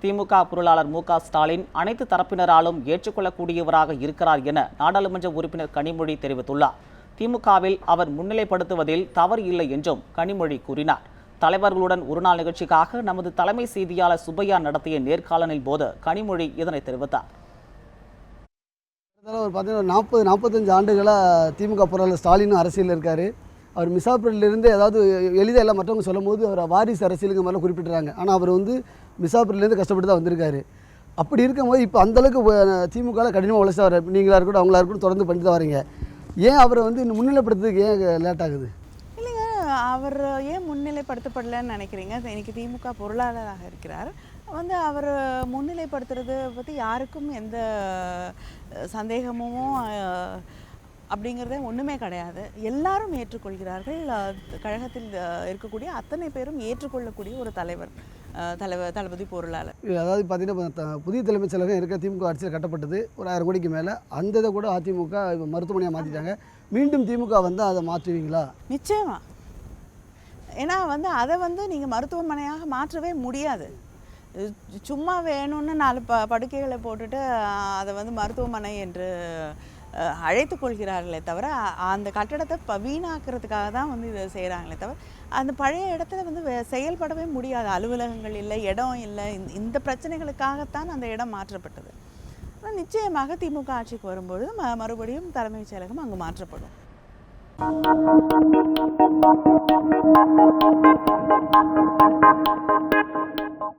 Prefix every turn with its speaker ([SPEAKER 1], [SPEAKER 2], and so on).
[SPEAKER 1] திமுக பொருளாளர் மு.க.ஸ்டாலின் அனைத்து தரப்பினராலும் ஏற்றுக்கொள்ளக்கூடியவராக இருக்கிறார் என நாடாளுமன்ற உறுப்பினர் கனிமொழி தெரிவித்துள்ளார். திமுகவில் அவர் முன்னிலைப்படுத்துவதில் தவறு இல்லை என்றும் கனிமொழி கூறினார். தலைவர்களுடன் ஒருநாள் நிகழ்ச்சிக்காக நமது தலைமை செய்தியாளர் சுப்பையா நடத்திய நேர்காணலின் போது கனிமொழி இதனை தெரிவித்தார்.
[SPEAKER 2] ஒரு 45 ஆண்டுகளாக திமுக பொருளாளர் ஸ்டாலின் அரசியலில் இருக்கார். அவர் மிசாப்பூரிலிருந்து ஏதாவது எளிதாக எல்லாம் மற்றவங்க சொல்லும் போது அவர் வாரிசு அரசியலுக்கு மேலே குறிப்பிட்டுறாங்க. ஆனால் அவர் மிசாப்பூர்லேருந்து கஷ்டப்பட்டு தான் வந்திருக்காரு. அப்படி இருக்கும்போது இப்போ அந்தளவுக்கு திமுகவில் கடினமாக உழைச்சா வர நீங்களாக இருக்கட்டும் அவங்களா இருக்கட்டும் தொடர்ந்து பண்ணிட்டு தான் வரீங்க. ஏன் அவரை முன்னிலைப்படுத்துறதுக்கு ஏன் லேட் ஆகுது?
[SPEAKER 3] இல்லைங்க, அவர் ஏன் முன்னிலைப்படுத்தப்படலைன்னு நினைக்கிறீங்க? இன்னைக்கு திமுக பொருளாளராக இருக்கிறார். அவர் முன்னிலைப்படுத்துறது பற்றி யாருக்கும் எந்த சந்தேகமும் அப்படிங்கிறதே ஒன்றுமே கிடையாது. எல்லாரும் ஏற்றுக்கொள்கிறார்கள். கழகத்தில் இருக்கக்கூடிய அத்தனை பேரும் ஏற்றுக்கொள்ளக்கூடிய ஒரு தளபதி பொருளாளர்.
[SPEAKER 2] அதாவது பார்த்தீங்கன்னா புதிய தலைமைச் செயலகம் இருக்க திமுக ஆட்சியில் கட்டப்பட்டது ஒரு 1000 கோடிக்கு மேலே. அந்த இதை கூட அதிமுக மருத்துவமனையாக மாற்றிட்டாங்க. மீண்டும் திமுக அதை மாற்றுவீங்களா?
[SPEAKER 3] நிச்சயமா. ஏன்னா அதை நீங்கள் மருத்துவமனையாக மாற்றவே முடியாது. சும்மா வேணும்னு 4 படுக்கைகளை போட்டுட்டு அதை மருத்துவமனை என்று அழைத்து கொள்கிறார்களே தவிர அந்த கட்டடத்தை வீணாக்கிறதுக்காக தான் இதை செய்கிறாங்களே தவிர அந்த பழைய இடத்துல செயல்படவே முடியாது. அலுவலகங்கள் இல்லை, இடம் இல்லை. இந்த பிரச்சனைகளுக்காகத்தான் அந்த இடம் மாற்றப்பட்டது. ஆனால் நிச்சயமாக திமுக ஆட்சிக்கு வரும்பொழுது மறுபடியும் தலைமைச் செயலகம் அங்கு மாற்றப்படும்.